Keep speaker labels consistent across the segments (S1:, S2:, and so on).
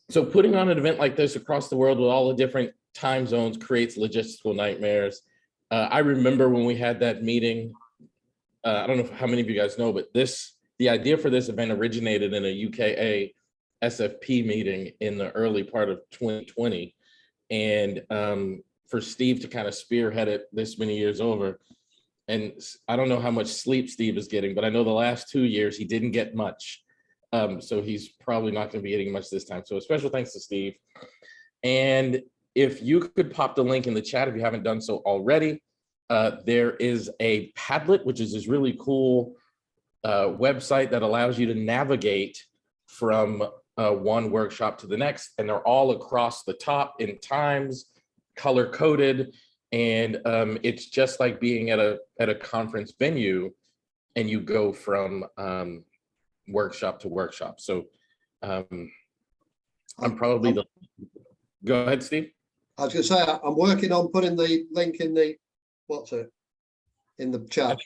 S1: So putting on an event like this across the world with all the different time zones creates logistical nightmares. I remember when we had that meeting. I don't know how many of you guys know, but the idea for this event originated in a UKA SFP meeting in the early part of 2020. And for Steve to kind of spearhead it this many years over. And I don't know how much sleep Steve is getting, but I know the last 2 years he didn't get much. So he's probably not going to be getting much this time. So a special thanks to Steve. And if you could pop the link in the chat if you haven't done so already, there is a Padlet, which is this really cool website that allows you to navigate from one workshop to the next, and they're all across the top in times, color coded, and it's just like being at a conference venue, and you go from workshop to workshop. So I'm probably the. Go ahead, Steve.
S2: I was going to say I'm working on putting the link in the in the chat.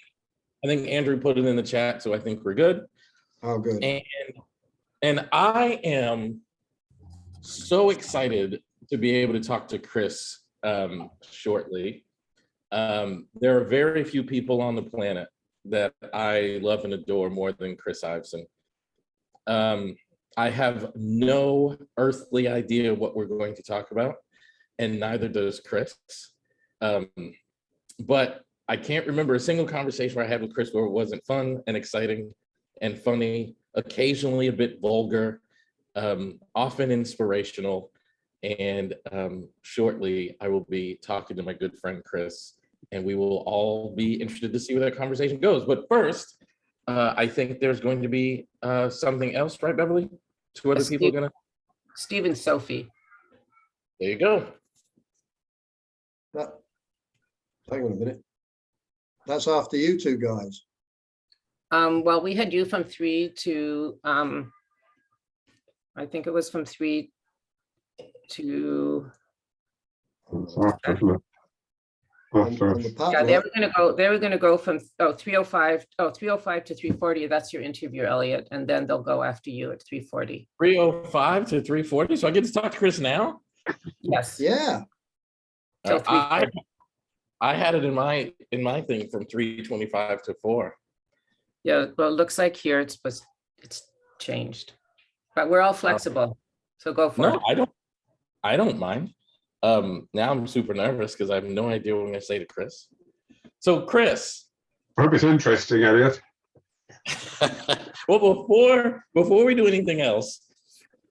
S1: I think Andrew put it in the chat, so I think we're good.
S2: Oh, good.
S1: And I am so excited to be able to talk to Chris shortly. There are very few people on the planet that I love and adore more than Chris Iveson. I have no earthly idea what we're going to talk about, and neither does Chris. But I can't remember a single conversation where I had with Chris where it wasn't fun and exciting and funny, occasionally a bit vulgar, often inspirational. And shortly, I will be talking to my good friend, Chris, and we will all be interested to see where that conversation goes. But first, I think there's going to be something else, right, Beverly? Two other people are gonna.
S3: Steve and Sophie.
S1: There you go.
S2: Hang on a minute. That's after you two guys.
S3: Well, we had you from 3 to, I think it was from 3 to. Yeah, they were gonna go from 3:05 to 3:40. That's your interview, Elliot, and then they'll go after you at 3:40.
S1: 3:05 to 3:40. So I get to talk to Chris now?
S3: Yes.
S2: Yeah.
S3: Till
S1: I had it in my thing from 3:25 to 4.
S3: Yeah, well, it looks like here it's changed, but we're all flexible. So go for it.
S1: No, I don't mind. Now I'm super nervous because I have no idea what I'm going to say to Chris. So Chris.
S4: Hope it's interesting, Elliot.
S1: Well, before we do anything else,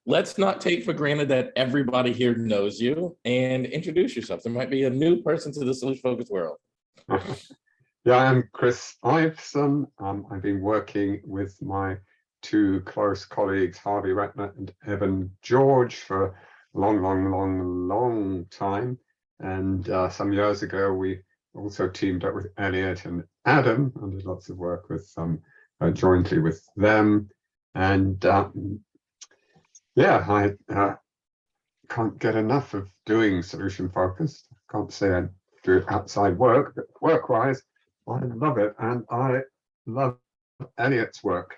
S1: let's not take for granted that everybody here knows you, and introduce yourself. There might be a new person to the solution focused world.
S4: Yeah, I'm Chris Iveson. I've been working with my two close colleagues, Harvey Ratner and Evan George, for a long time. And some years ago, we also teamed up with Elliott and Adam and did lots of work with jointly with them. And yeah, I can't get enough of doing solution focused. Can't say I do it outside work, but work-wise, I love it, and I love Elliott's work.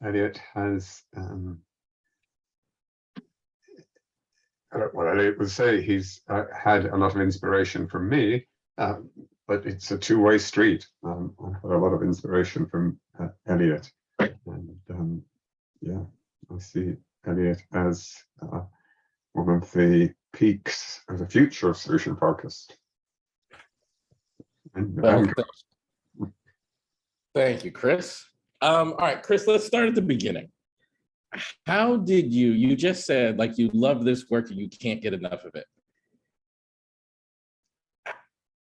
S4: Elliott has, I don't know what Elliott would say, he's had a lot of inspiration from me, but it's a two-way street. I've had a lot of inspiration from Elliott, and yeah, I see Elliott as one of the peaks of the future of solution focused.
S1: Thank you, Chris. All right, Chris, let's start at the beginning. How did you just said like you love this work and you can't get enough of it.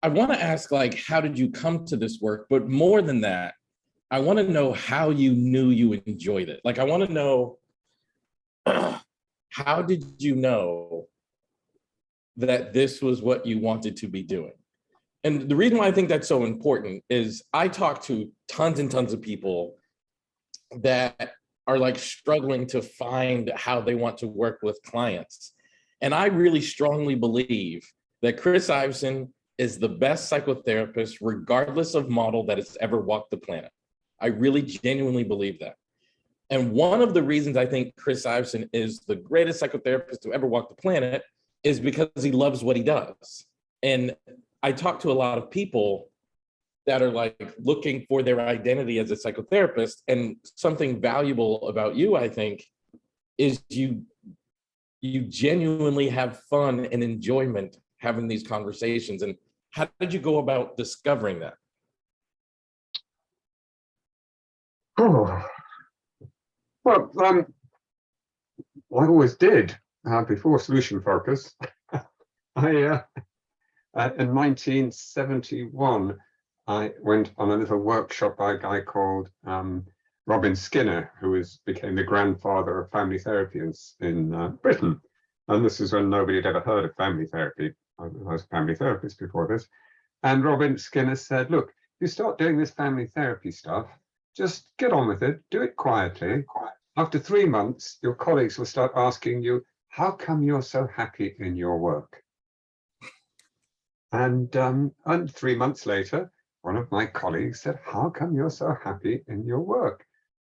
S1: I want to ask, like, how did you come to this work? But more than that, I want to know how you knew you enjoyed it. Like, I want to know, how did you know that this was what you wanted to be doing? And the reason why I think that's so important is I talk to tons and tons of people that are like struggling to find how they want to work with clients. And I really strongly believe that Chris Iveson is the best psychotherapist, regardless of model, that has ever walked the planet. I really genuinely believe that. And one of the reasons I think Chris Iveson is the greatest psychotherapist to ever walk the planet is because he loves what he does. And I talk to a lot of people that are like looking for their identity as a psychotherapist. And something valuable about you, I think, is you genuinely have fun and enjoyment having these conversations. And how did you go about discovering that?
S4: Oh, well, I always did before Solution Focus. I in 1971, I went on a little workshop by a guy called Robin Skinner, who became the grandfather of family therapy in Britain. And this is when nobody had ever heard of family therapy. I was a family therapist before this. And Robin Skinner said, look, you start doing this family therapy stuff, just get on with it, do it quietly. After 3 months, your colleagues will start asking you, how come you're so happy in your work? And 3 months later, one of my colleagues said, how come you're so happy in your work?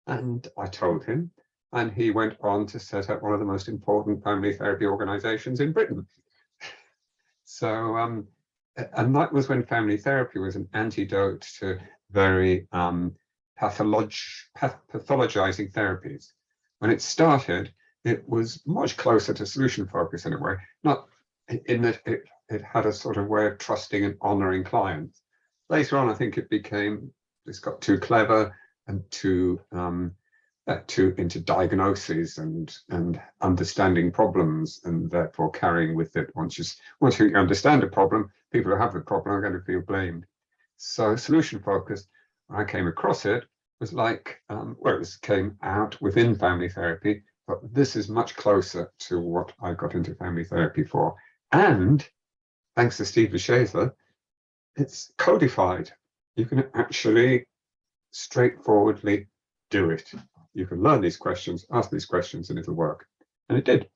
S4: And I told him, and he went on to set up one of the most important family therapy organizations in Britain. So, and that was when family therapy was an antidote to very pathologizing therapies. When it started, it was much closer to solution focus in a way, not in that it had a sort of way of trusting and honoring clients. Later on, I think it got too clever and too into diagnoses and understanding problems, and therefore carrying with it. Once you understand a problem, people who have the problem are going to feel blamed. So solution focused, when I came across it, was like, it came out within family therapy, but this is much closer to what I got into family therapy for. And thanks to Steve Leshazor, it's codified. You can actually straightforwardly do it. You can learn these questions, ask these questions, and it'll work. And it did.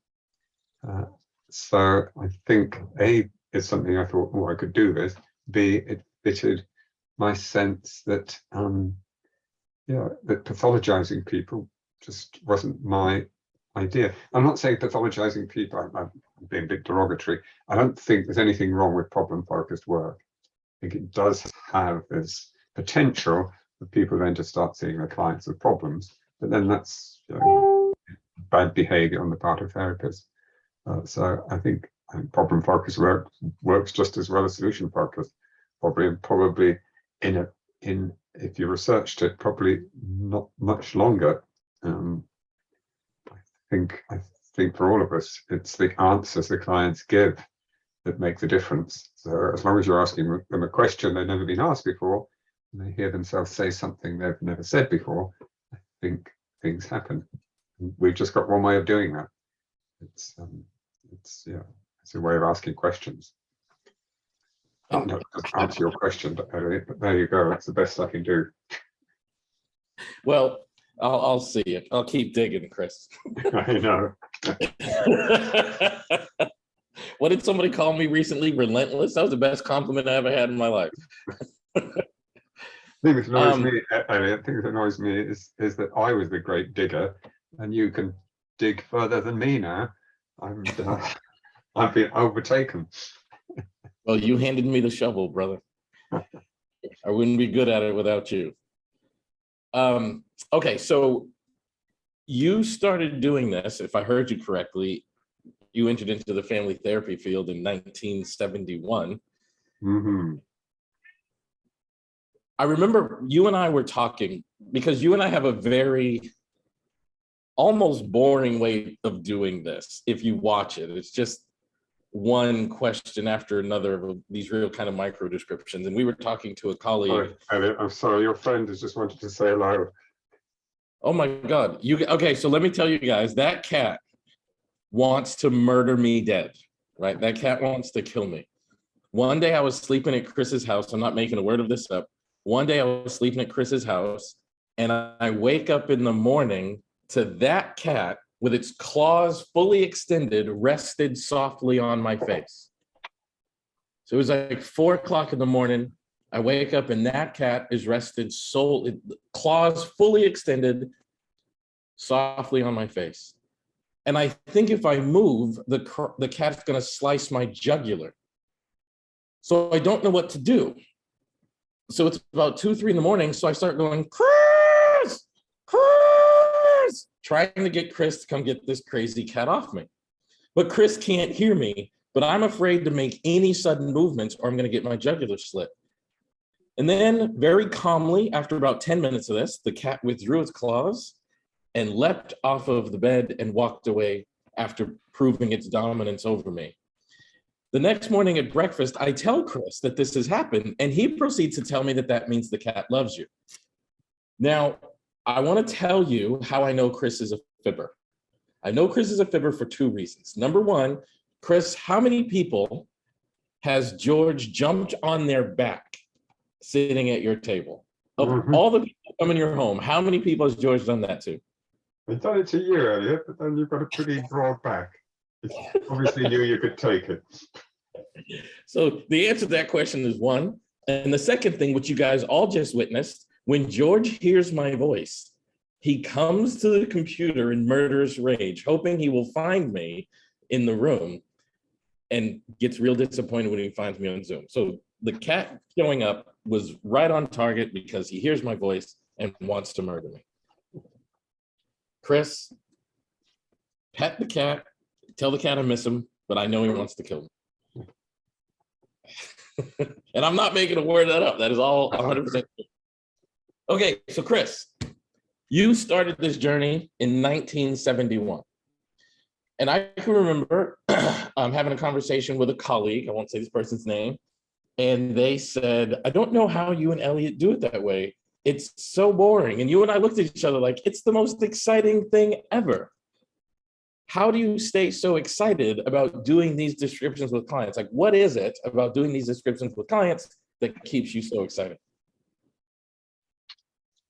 S4: So I think A, it's something I thought, I could do this. B, it fitted my sense that that pathologizing people just wasn't my idea. I'm not saying pathologizing people, I'm being a bit derogatory. I don't think there's anything wrong with problem-focused work. I think it does have this potential for people then to start seeing their clients as problems, but then that's bad behavior on the part of therapists. So I think problem-focused work works just as well as solution-focused. Probably if you researched it, probably not much longer. I think for all of us, it's the answers the clients give that make the difference. So as long as you're asking them a question they've never been asked before, and they hear themselves say something they've never said before, I think things happen. And we've just got one way of doing that. It's a way of asking questions. I'll not answer your question, but there you go. That's the best I can do.
S1: Well, I'll see it. I'll keep digging, Chris.
S4: I know.
S1: What did somebody call me recently? Relentless? That was the best compliment I ever had in my life.
S4: Thing that annoys me, Elliot, thing that annoys me is that I was the great digger, and you can dig further than me now. I've been overtaken.
S1: Well, you handed me the shovel, brother. I wouldn't be good at it without you. Okay, so you started doing this, if I heard you correctly, you entered into the family therapy field in 1971.
S4: Mm-hmm.
S1: I remember you and I were talking, because you and I have a very almost boring way of doing this. If you watch it, it's just one question after another of these real kind of micro descriptions. And we were talking to a colleague.
S4: Elliot, I'm sorry, your friend has just wanted to say hello.
S1: Oh my God. Okay, so let me tell you guys, that cat wants to murder me dead, right? That cat wants to kill me. One day I was sleeping at Chris's house. I'm not making a word of this up. One day I was sleeping at Chris's house, and I wake up in the morning to that cat with its claws fully extended, rested softly on my face. So it was like 4 o'clock in the morning. I wake up and that cat is rested, claws fully extended, softly on my face. And I think if I move, the cat's gonna slice my jugular. So I don't know what to do. So it's about 2, 3 in the morning. So I start going, Chris, Chris, trying to get Chris to come get this crazy cat off me. But Chris can't hear me, but I'm afraid to make any sudden movements or I'm gonna get my jugular slit. And then very calmly, after about 10 minutes of this, the cat withdrew its claws and leapt off of the bed and walked away after proving its dominance over me. The next morning at breakfast, I tell Chris that this has happened, and he proceeds to tell me that that means the cat loves you. Now, I want to tell you how I know Chris is a fibber. I know Chris is a fibber for 2 reasons. Number one, Chris, how many people has George jumped on their back sitting at your table? Of all the people who come in your home, how many people has George done that to?
S4: I've done it to you, Elliot, but then you've got a pretty broad back. It obviously knew you could take it.
S1: So the answer to that question is 1. And the second thing, which you guys all just witnessed, when George hears my voice, he comes to the computer in murderous rage, hoping he will find me in the room, and gets real disappointed when he finds me on Zoom. So the cat showing up was right on target because he hears my voice and wants to murder me. Chris, pet the cat, tell the cat I miss him, but I know he wants to kill me. And I'm not making a word of that up. That is all 100% true. Okay, so Chris, you started this journey in 1971. And I can remember having a conversation with a colleague, I won't say this person's name, and they said, I don't know how you and Elliot do it that way. It's so boring. And you and I looked at each other like, it's the most exciting thing ever. How do you stay so excited about doing these descriptions with clients? Like, what is it about doing these descriptions with clients that keeps you so excited?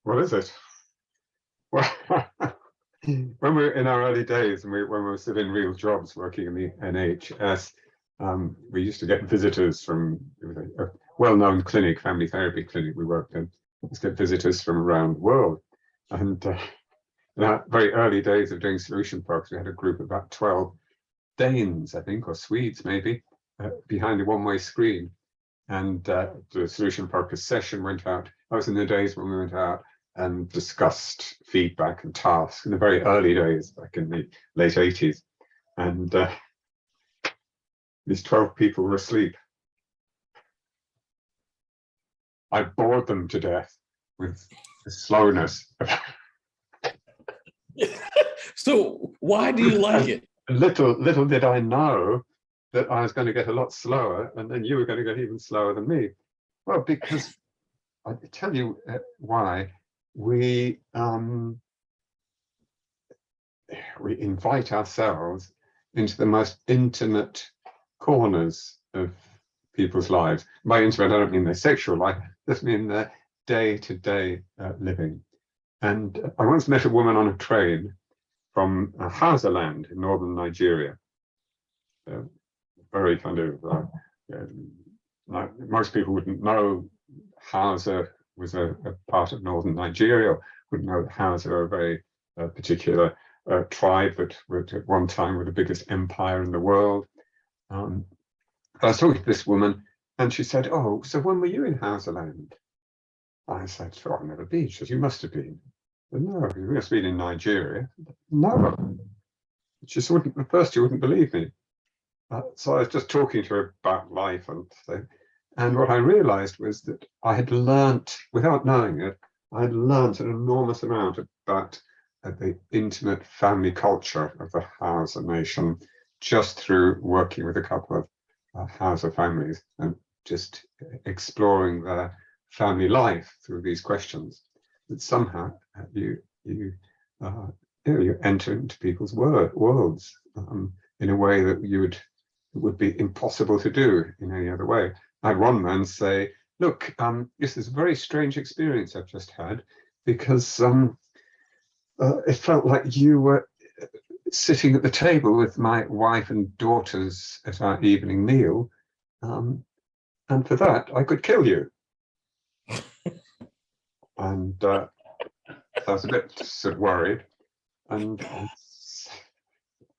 S4: What is it? Well, when we were in our early days and when we were still in real jobs working in the NHS, we used to get visitors from a well-known clinic, family therapy clinic we worked in. We used to get visitors from around the world. And in our very early days of doing solution focus, we had a group of about 12 Danes, I think, or Swedes maybe, behind a one-way screen. And the solution focus session went out. I was in the days when we went out and discussed feedback and tasks in the very early days, back in the late 80s. And these 12 people were asleep. I bored them to death with the slowness.
S1: So why do you like it?
S4: Little did I know that I was going to get a lot slower, and then you were going to get even slower than me. Well, because I tell you why. We invite ourselves into the most intimate corners of people's lives. By intimate, I don't mean their sexual life, I just mean their day-to-day living. And I once met a woman on a train from Hausaland in northern Nigeria. Very kind of, like most people wouldn't know Hausa was a part of northern Nigeria, or wouldn't know that Hausa are a very particular tribe that were at one time were the biggest empire in the world. I was talking to this woman and she said, oh, so when were you in Hausaland? I said, oh, I've never been. She said, you must have been. Said, no, you must have been in Nigeria. No. She said, at first you wouldn't believe me. So I was just talking to her about life and things. And what I realized was that I had learnt, without knowing it, I had learnt an enormous amount about the intimate family culture of the Hausa nation just through working with a couple of Hausa families and just exploring their family life through these questions. That somehow you enter into people's worlds in a way that it would be impossible to do in any other way. I had one man say, look, this is a very strange experience I've just had, because it felt like you were sitting at the table with my wife and daughters at our evening meal, and for that I could kill you. And I was a bit sort of worried, And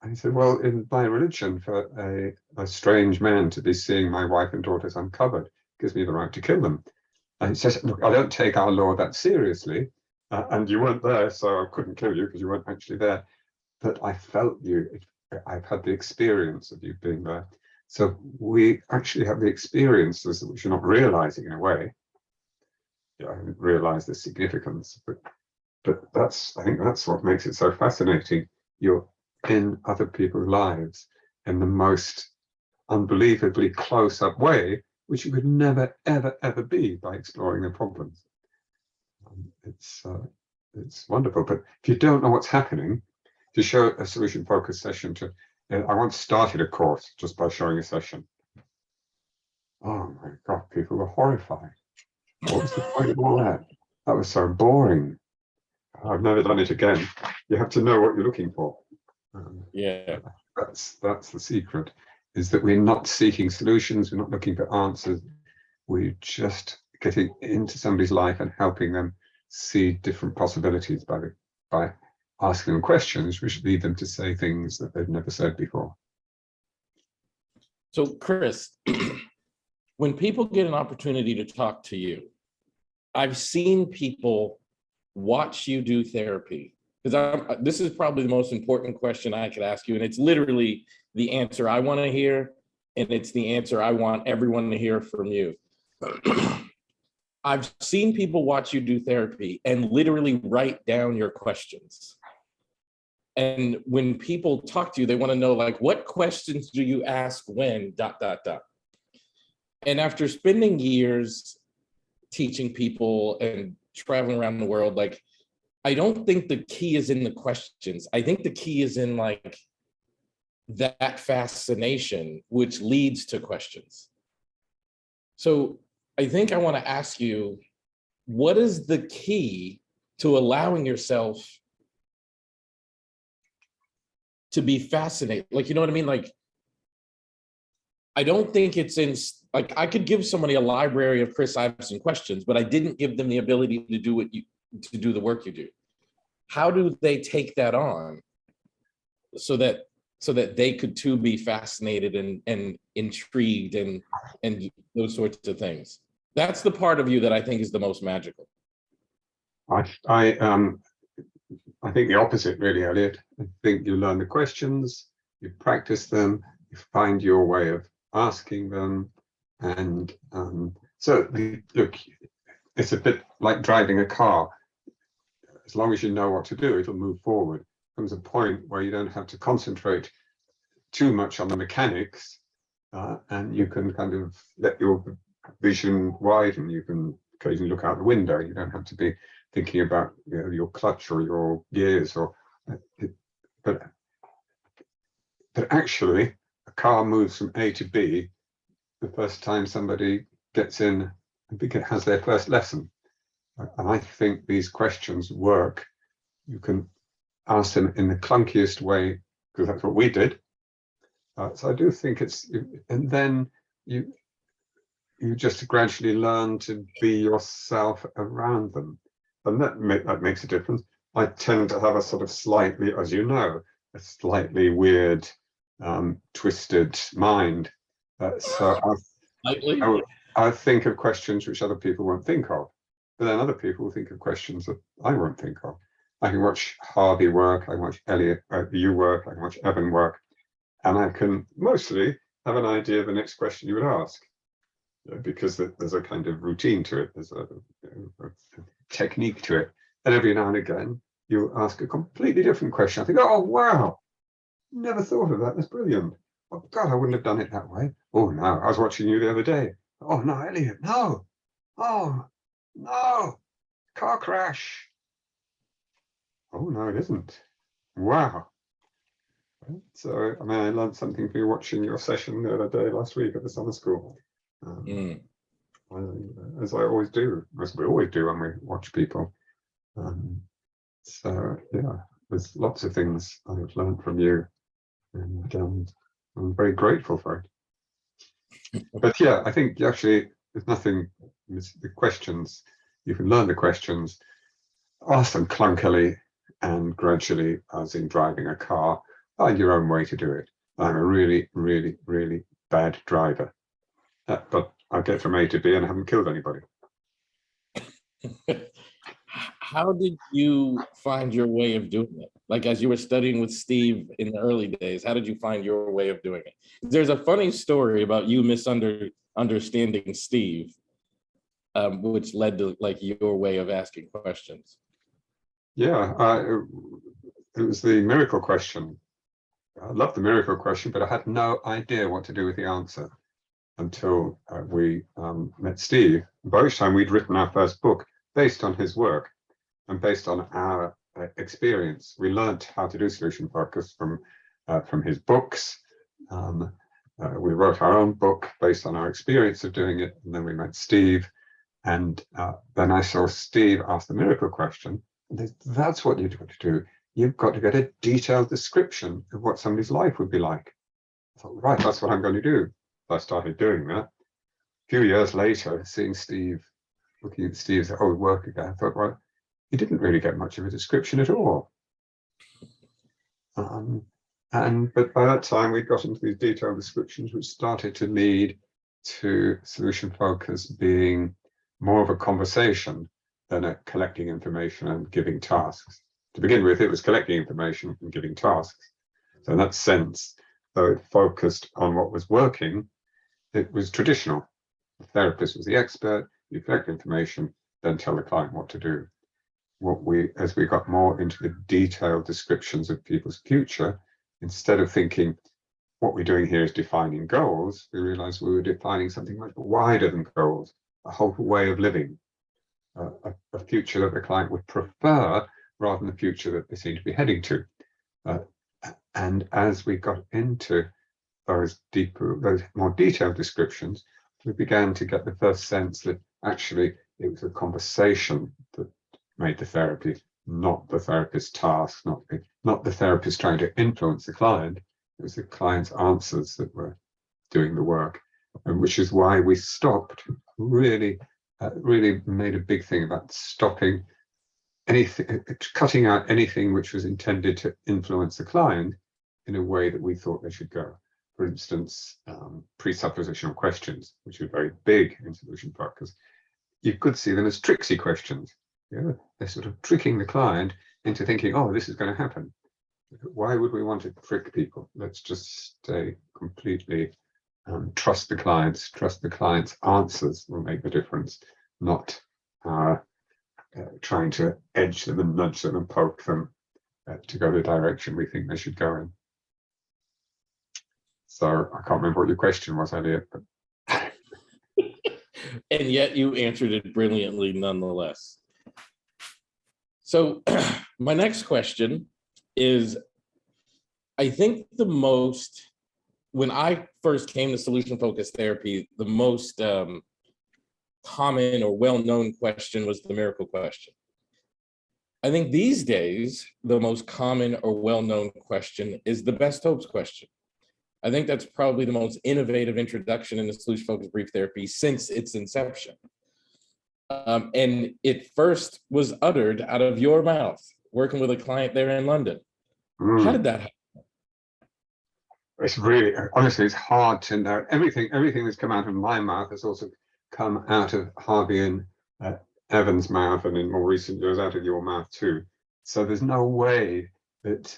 S4: I said, well, in my religion, for a strange man to be seeing my wife and daughters uncovered gives me the right to kill them. And he says, look, I don't take our law that seriously. And you weren't there, so I couldn't kill you because you weren't actually there. But I felt you. I've had the experience of you being there. So we actually have the experiences which you're not realizing in a way. I haven't realized the significance, but I think that's what makes it so fascinating. You're in other people's lives in the most unbelievably close-up way, which you could never, ever, ever be by exploring their problems. It's wonderful. But if you don't know what's happening, to show a solution-focused session I once started a course just by showing a session. Oh my God, people were horrified. What was the point of all that? That was so boring. I've never done it again. You have to know what you're looking for.
S1: Yeah.
S4: That's the secret, is that we're not seeking solutions, we're not looking for answers. We're just getting into somebody's life and helping them see different possibilities by asking them questions which lead them to say things that they've never said before.
S1: So Chris, when people get an opportunity to talk to you, I've seen people watch you do therapy, because this is probably the most important question I could ask you, and it's literally the answer I want to hear, and it's the answer I want everyone to hear from you. I've seen people watch you do therapy and literally write down your questions. And when people talk to you, they want to know, like, what questions do you ask when ... And after spending years teaching people and traveling around the world, like, I don't think the key is in the questions. I think the key is in, like, that fascination, which leads to questions. So I think I want to ask you, what is the key to allowing yourself to be fascinated? Like, you know what I mean? Like, I don't think it's in, like, I could give somebody a library of Chris Iveson questions, but I didn't give them the ability to do the work you do. How do they take that on so that they could too be fascinated and intrigued and those sorts of things? That's the part of you that I think is the most magical.
S4: I think the opposite, really, Elliot. I think you learn the questions, you practice them, you find your way of asking them, and look, it's a bit like driving a car. As long as you know what to do, it'll move forward. There comes a point where you don't have to concentrate too much on the mechanics, and you can kind of let your vision widen. You can occasionally look out the window. You don't have to be thinking about, you know, your clutch or your gears, but actually a car moves from A to B the first time somebody gets in and has their first lesson. And I think these questions work. You can ask them in the clunkiest way, because that's what we did. So I do think and then you just gradually learn to be yourself around them. And that makes a difference. I tend to have a sort of slightly, as you know, a slightly weird, twisted mind. So I think of questions which other people won't think of, but then other people will think of questions that I won't think of. I can watch Harvey work, I can watch Elliott, you work, I can watch Evan work, and I can mostly have an idea of the next question you would ask, because there's a kind of routine to it, there's a technique to it. And every now and again, you ask a completely different question. I think, oh, wow, never thought of that. That's brilliant. Oh, God, I wouldn't have done it that way. Oh, no, I was watching you the other day. Oh, no, Elliott, no. Oh, no, car crash. Oh, no, it isn't. Wow. So, I mean, I learned something from you watching your session the other day last week at the summer school. As I always do, as we always do when we watch people. So yeah, there's lots of things I've learned from you, and I'm very grateful for it. But yeah, I think actually there's nothing. It's the questions, you can learn the questions, ask them clunkily, and gradually, as in driving a car, find your own way to do it. I'm a really, really, really bad driver, but I get from A to B and I haven't killed anybody.
S1: How did you find your way of doing it? Like, as you were studying with Steve in the early days, how did you find your way of doing it? There's a funny story about you misunderstanding Steve, which led to like your way of asking questions.
S4: Yeah, it was the miracle question. I love the miracle question, but I had no idea what to do with the answer until we met Steve. By which time we'd written our first book based on his work and based on our experience. We learned how to do solution focus from his books. We wrote our own book based on our experience of doing it, and then we met Steve. And then I saw Steve ask the miracle question. That's what you've got to do. You've got to get a detailed description of what somebody's life would be like. I thought, right, that's what I'm going to do. I started doing that. A few years later, seeing Steve, looking at Steve's old work again, I thought, well, he didn't really get much of a description at all. But by that time, we'd got into these detailed descriptions, which started to lead to solution focus being more of a conversation than a collecting information and giving tasks. To begin with, it was collecting information and giving tasks. So in that sense, though it focused on what was working, it was traditional. The therapist was the expert, you collect information, then tell the client what to do. As we got more into the detailed descriptions of people's future, instead of thinking what we're doing here is defining goals, we realized we were defining something much wider than goals, a whole way of living, a future that the client would prefer rather than the future that they seem to be heading to. And as we got into those more detailed descriptions, we began to get the first sense that actually it was a conversation that made the therapy, not the therapist's task, not the therapist trying to influence the client. It was the client's answers that were doing the work, and which is why we stopped, really made a big thing about stopping anything, cutting out anything which was intended to influence the client in a way that we thought they should go. For instance, presuppositional questions, which are very big in solution focus. You could see them as tricksy questions. Yeah, they're sort of tricking the client into thinking, oh, this is going to happen. Why would we want to trick people? Let's just stay completely, trust the clients answers will make the difference, not trying to edge them and nudge them and poke them to go the direction we think they should go in. So I can't remember what your question was, Elliot. But...
S1: And yet you answered it brilliantly nonetheless. So my next question is, I think when I first came to solution-focused therapy, the most common or well-known question was the miracle question. I think these days, the most common or well-known question is the best hopes question. I think that's probably the most innovative introduction into solution-focused brief therapy since its inception. And it first was uttered out of your mouth, working with a client there in London. How did that happen?
S4: It's really, honestly, it's hard to know. Everything that's come out of my mouth has also come out of Harvey and Evan's mouth, and in more recent years, out of your mouth too. So there's no way that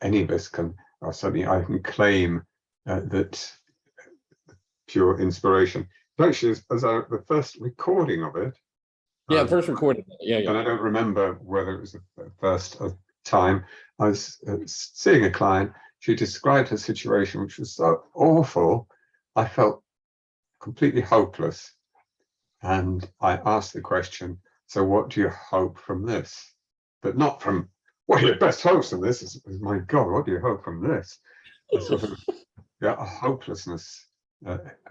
S4: any of us can, or certainly I can claim that pure inspiration. But actually, as the first recording of it.
S1: Yeah, the first recording. Yeah.
S4: And I don't remember whether it was the first time. I was seeing a client. She described her situation, which was so awful. I felt completely hopeless. And I asked the question, so what do you hope from this? But not from, what are your best hopes from this? Is my God, what do you hope from this? A sort of, a hopelessness.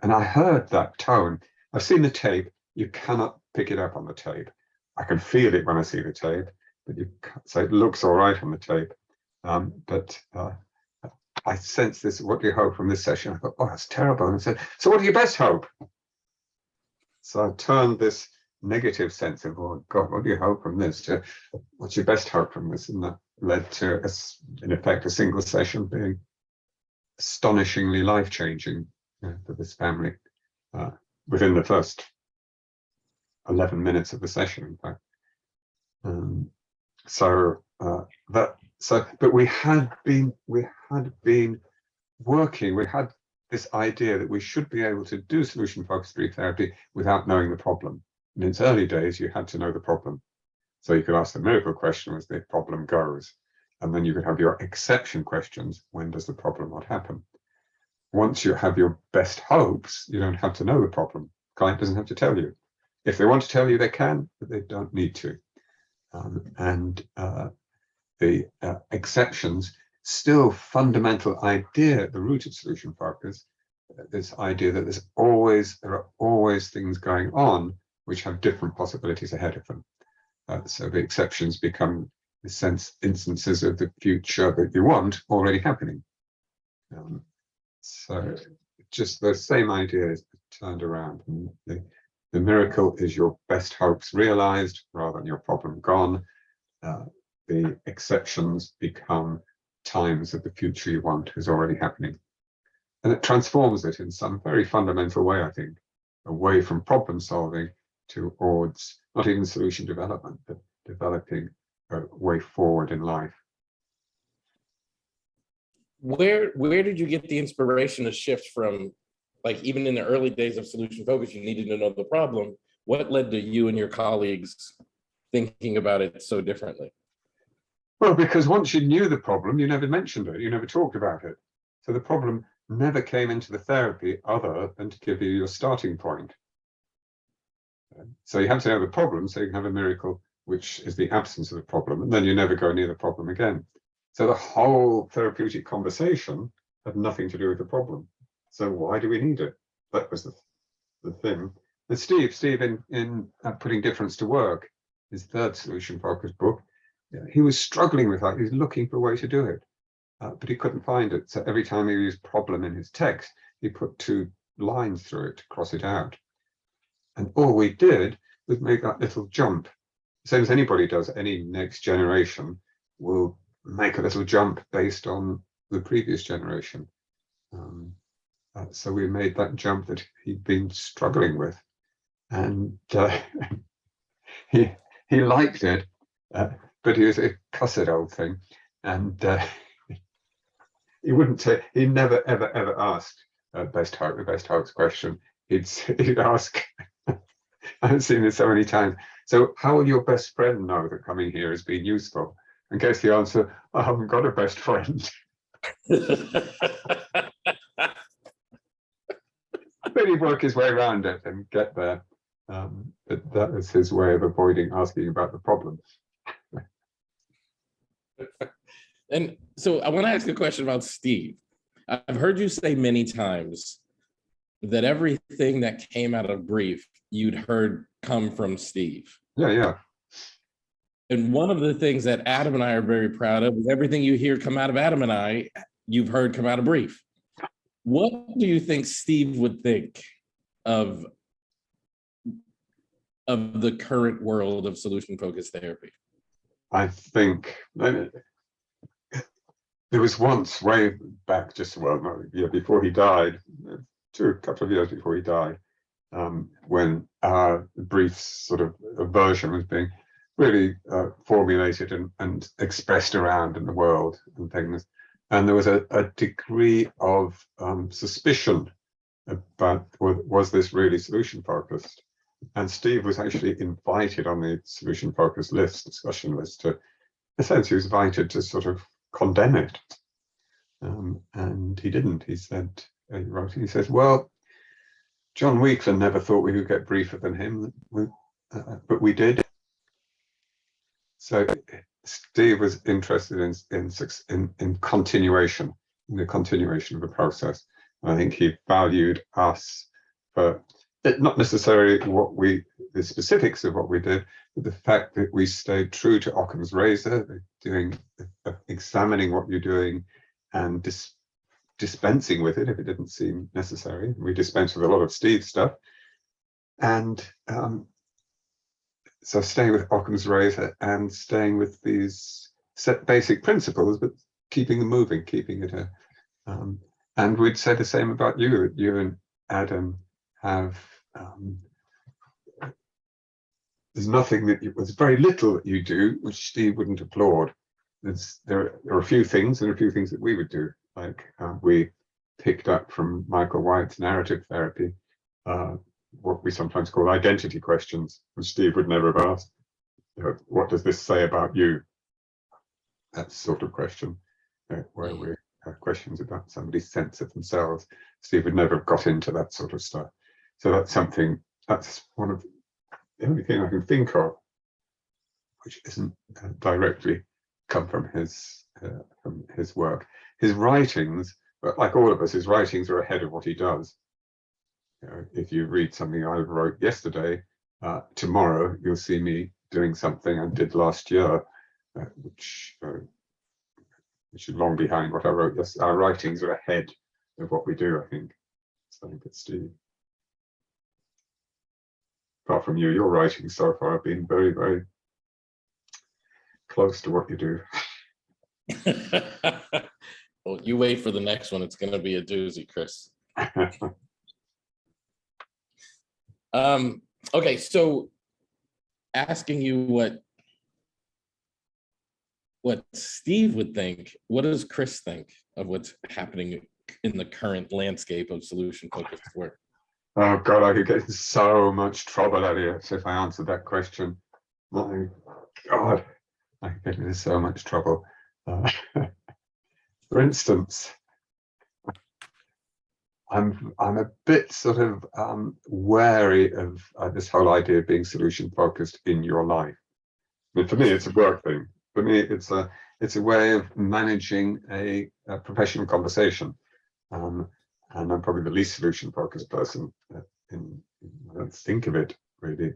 S4: And I heard that tone. I've seen the tape. You cannot pick it up on the tape. I can feel it when I see the tape, but you can't say it looks all right on the tape. But I sensed this, what do you hope from this session? I thought, oh, that's terrible. And I said, so what do you best hope? So I turned this negative sense of, oh God, what do you hope from this, to what's your best hope from this? And that led to, in effect, a single session being astonishingly life-changing for this family within the first 11 minutes of the session, in fact. But we had been working, we had this idea that we should be able to do solution-focused brief therapy without knowing the problem. In its early days, you had to know the problem. So you could ask the miracle question as the problem goes, and then you could have your exception questions. When does the problem not happen? Once you have your best hopes, you don't have to know the problem. The client doesn't have to tell you. If they want to tell you, they can, but they don't need to. The exceptions, still fundamental idea at the root of solution focus, this idea that there are always things going on which have different possibilities ahead of them. So the exceptions become, in a sense, instances of the future that you want already happening. So just the same ideas turned around. And the miracle is your best hopes realized rather than your problem gone. The exceptions become times of the future you want is already happening. And it transforms it in some very fundamental way, I think, away from problem solving towards not even solution development, but developing a way forward in life.
S1: Where did you get the inspiration to shift from, like, even in the early days of solution focus, you needed to know the problem? What led to you and your colleagues thinking about it so differently?
S4: Well, because once you knew the problem, you never mentioned it, you never talked about it. So the problem never came into the therapy other than to give you your starting point. So you have to know the problem so you can have a miracle, which is the absence of the problem, and then you never go near the problem again. So the whole therapeutic conversation had nothing to do with the problem. So why do we need it? That was the thing. And Steve in Putting Difference to Work, his third solution-focused book, he was struggling with that. He was looking for a way to do it, but he couldn't find it. So every time he used problem in his text, he put 2 lines through it to cross it out. And all we did was make that little jump. Same as anybody does, any next generation will make a little jump based on the previous generation. So we made that jump that he'd been struggling with. And he liked it, but he was a cussed old thing. And he wouldn't say, he never, ever asked the best hopes question. He'd ask, I've seen this so many times. So how will your best friend know that coming here has been useful? And guess the answer, I haven't got a best friend. But he'd work his way around it and get there. But that was his way of avoiding asking about the problem.
S1: And so I want to ask a question about Steve. I've heard you say many times that everything that came out of brief, you'd heard come from Steve.
S4: Yeah.
S1: And one of the things that Adam and I are very proud of is everything you hear come out of Adam and I, you've heard come out of brief. What do you think Steve would think of the current world of solution-focused therapy?
S4: I think there was once, way back, before he died, a couple of years before he died, when our brief sort of version was being really formulated and expressed around in the world and things. And there was a degree of suspicion about, was this really solution focused? And Steve was actually invited on the solution focused discussion list to, in a sense, he was invited to sort of condemn it. And he didn't. He said, he says, well, John Weekland never thought we could get briefer than him, but we did. So Steve was interested in continuation, in the continuation of the process. And I think he valued us for not necessarily the specifics of what we did, but the fact that we stayed true to Occam's razor, examining what you're doing and dispensing with it if it didn't seem necessary. We dispensed with a lot of Steve's stuff. And so staying with Occam's razor and staying with these set basic principles, but keeping them moving, keeping it a. And we'd say the same about you. You and Adam have. There's nothing that there's very little that you do which Steve wouldn't applaud. There are a few things and a few things that we would do. Like we picked up from Michael White's narrative therapy, what we sometimes call identity questions, which Steve would never have asked. What does this say about you? That sort of question, where we have questions about somebody's sense of themselves. Steve would never have got into that sort of stuff. So that's something, that's one of the only thing I can think of, which isn't directly come from his work. His writings, like all of us, his writings are ahead of what he does. If you read something I wrote yesterday, tomorrow you'll see me doing something I did last year, which is long behind what I wrote. Yes, our writings are ahead of what we do, I think. Something that Steve. Apart from you, your writings so far have been very, very close to what you do.
S1: Well, you wait for the next one. It's going to be a doozy, Chris. Okay, so asking you what Steve would think, what does Chris think of what's happening in the current landscape of solution-focused work?
S4: Oh God, I could get in so much trouble, Elliott, if I answered that question. My God, I could get into so much trouble. For instance, I'm a bit sort of wary of this whole idea of being solution focused in your life. I mean, for me, it's a work thing. For me, it's a way of managing a professional conversation. And I'm probably the least solution focused person I don't think of it really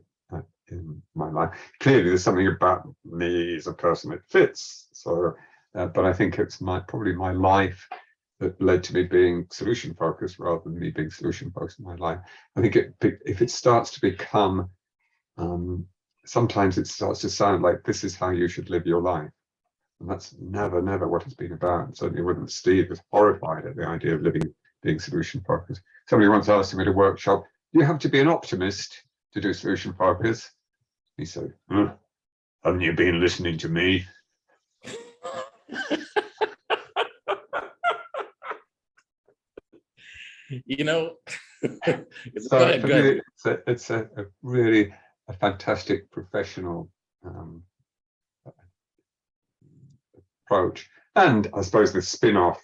S4: in my life. Clearly, there's something about me as a person that fits. So, but I think it's probably my life that led to me being solution focused rather than me being solution focused in my life. I think if it starts to become, sometimes it starts to sound like this is how you should live your life. And that's never what it's been about. Certainly wouldn't. Steve was horrified at the idea of being solution focused. Somebody once asked him at a workshop, do you have to be an optimist to do solution focus? He said, haven't you been listening to me?
S1: You know,
S4: So
S1: go ahead,
S4: for
S1: go ahead.
S4: me, it's a really a fantastic professional approach. And I suppose the spin-off,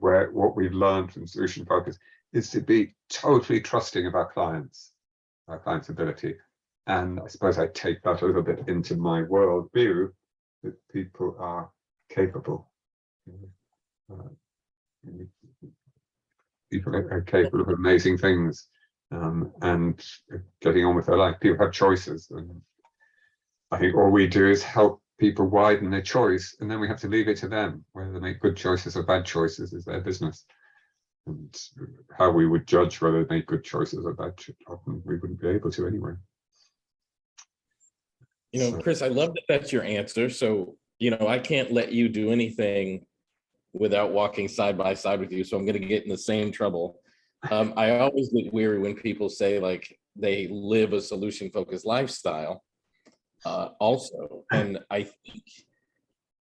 S4: where what we've learned from solution focus is to be totally trusting of our clients' ability. And I suppose I take that a little bit into my world view that people are capable. People are capable of amazing things and getting on with their life. People have choices. And I think all we do is help people widen their choice, and then we have to leave it to them. Whether they make good choices or bad choices is their business. And how we would judge whether they make good choices or bad choices, often we wouldn't be able to anyway.
S1: You know, Chris, I love that that's your answer. So, you know, I can't let you do anything without walking side by side with you. So I'm going to get in the same trouble. I always get weary when people say like they live a solution focused lifestyle also. And I think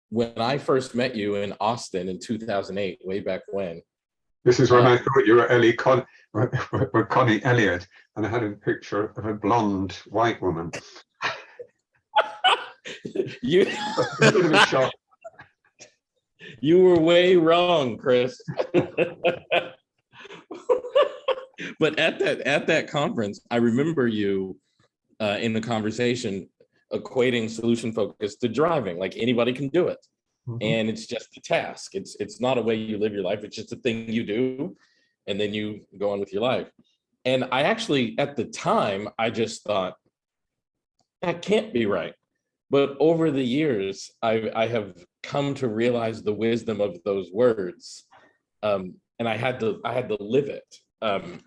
S1: when I first met you in Austin in 2008, way back when.
S4: This is when I thought you were Connie Elliott, and I had a picture of a blonde white woman.
S1: You You were way wrong, Chris. But at that conference, I remember you in the conversation equating solution focus to driving, like anybody can do it. Mm-hmm. And it's just a task. It's not a way you live your life. It's just a thing you do, and then you go on with your life. And I actually, at the time, I just thought, that can't be right. But over the years, I have come to realize the wisdom of those words, and I had to live it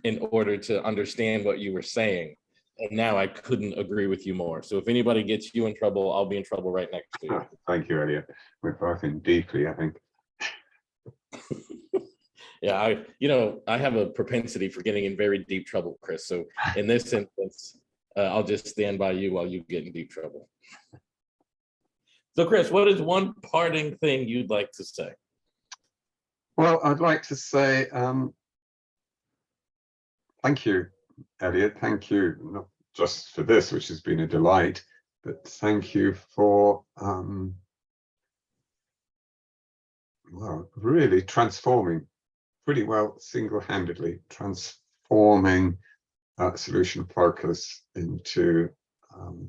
S1: in order to understand what you were saying. And now I couldn't agree with you more. So if anybody gets you in trouble, I'll be in trouble right next to you.
S4: Thank you, Elliot. We're both in deeply, I think.
S1: Yeah, I have a propensity for getting in very deep trouble, Chris. So in this instance, I'll just stand by you while you get in deep trouble. So Chris, what is one parting thing you'd like to say?
S4: Well, I'd like to say thank you, Elliot. Thank you, not just for this, which has been a delight, but thank you for well, really transforming, pretty well single-handedly transforming solution focus into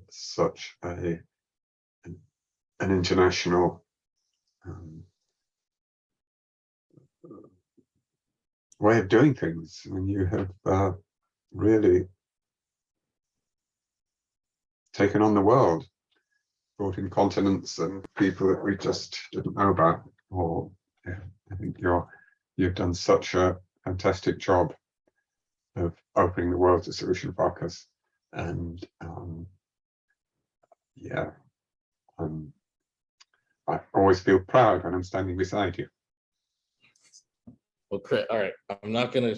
S4: such an international way of doing things. I mean, you have really taken on the world, brought in continents and people that we just didn't know about. Or yeah, I think you've done such a fantastic job of opening the world to solution focus, and yeah, I always feel proud when I'm standing beside you.
S1: Well, Chris, all right, you're not gonna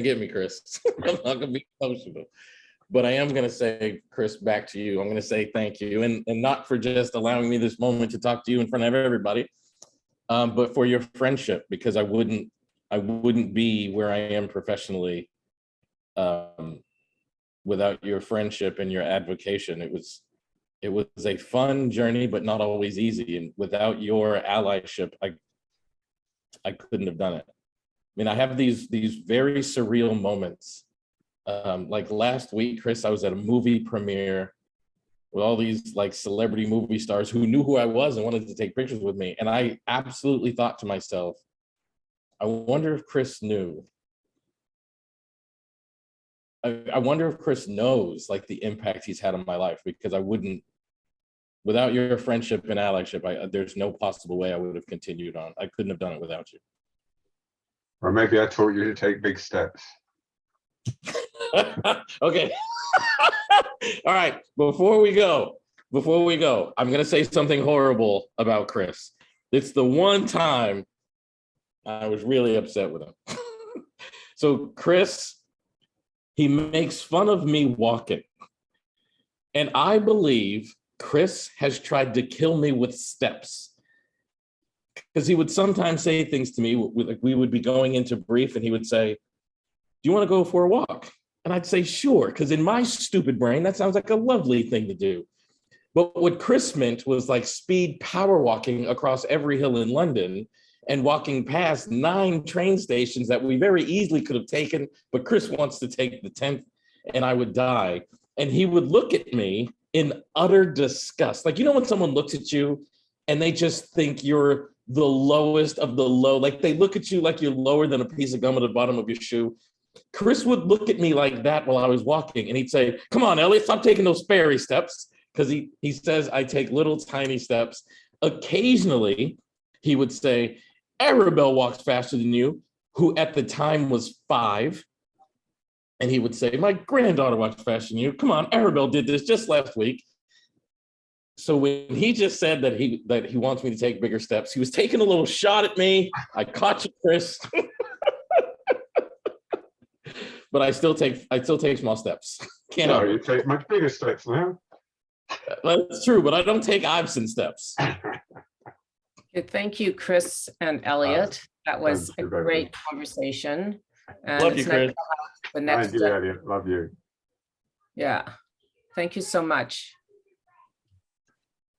S1: get me, Chris. I'm not gonna be emotional, but I am gonna say, Chris, back to you. I'm gonna say thank you, and not for just allowing me this moment to talk to you in front of everybody, but for your friendship, because I wouldn't be where I am professionally without your friendship and your advocation. It was a fun journey, but not always easy. And without your allyship, I couldn't have done it. I mean, I have these very surreal moments. Like last week, Chris, I was at a movie premiere with all these like celebrity movie stars who knew who I was and wanted to take pictures with me. And I absolutely thought to myself, I wonder if Chris knew. I wonder if Chris knows like the impact he's had on my life, because I wouldn't, without your friendship and allyship, there's no possible way I would have continued on. I couldn't have done it without you.
S4: Or maybe I taught you to take big steps.
S1: Okay. All right. Before we go, I'm going to say something horrible about Chris. It's the one time I was really upset with him. So Chris, he makes fun of me walking. And I believe Chris has tried to kill me with steps. Because he would sometimes say things to me, like we would be going into brief and he would say, do you want to go for a walk? And I'd say, sure, because in my stupid brain, that sounds like a lovely thing to do. But what Chris meant was like speed power walking across every hill in London and walking past 9 train stations that we very easily could have taken, but Chris wants to take the 10th, and I would die. And he would look at me in utter disgust. Like, you know, when someone looks at you and they just think you're the lowest of the low, like they look at you like you're lower than a piece of gum at the bottom of your shoe. Chris would look at me like that while I was walking, and he'd say, come on, Elliot, stop taking those fairy steps. Because he says I take little tiny steps. Occasionally, he would say, Arabelle walks faster than you, who at the time was 5. And he would say, my granddaughter walks faster than you. Come on, Arabelle did this just last week. So when he just said that he wants me to take bigger steps, he was taking a little shot at me. I caught you, Chris. But I still take small steps. Can't help
S4: You
S1: it.
S4: take much bigger steps now.
S1: That's true, but I don't take Ibsen steps.
S3: Okay, thank you, Chris and Elliot. That was
S4: thank
S3: a
S4: you very
S3: great
S4: much.
S3: conversation. And
S1: Love you,
S3: it's nice
S1: Chris.
S3: to have the
S4: Thank
S3: next,
S4: you, Elliot. Love you.
S3: yeah. Thank you so much.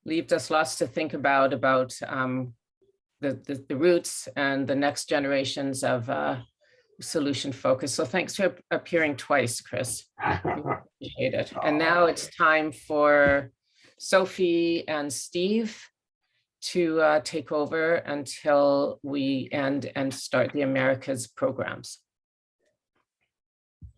S3: Leaves us lots to think about the roots and the next generations of solution focus. So thanks for appearing twice, Chris. Appreciate it. And now it's time for Sophie and Steve to take over until we end and start the Americas programs.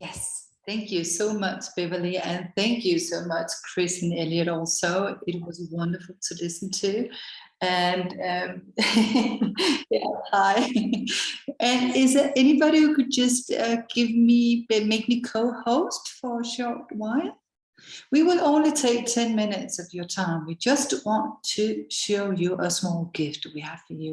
S5: Yes, thank you so much, Beverly, and thank you so much, Chris and Elliot also. It was wonderful to listen to. And yeah, hi. And is there anybody who could just make me co-host for a short while? We will only take 10 minutes of your time. We just want to show you a small gift we have for you.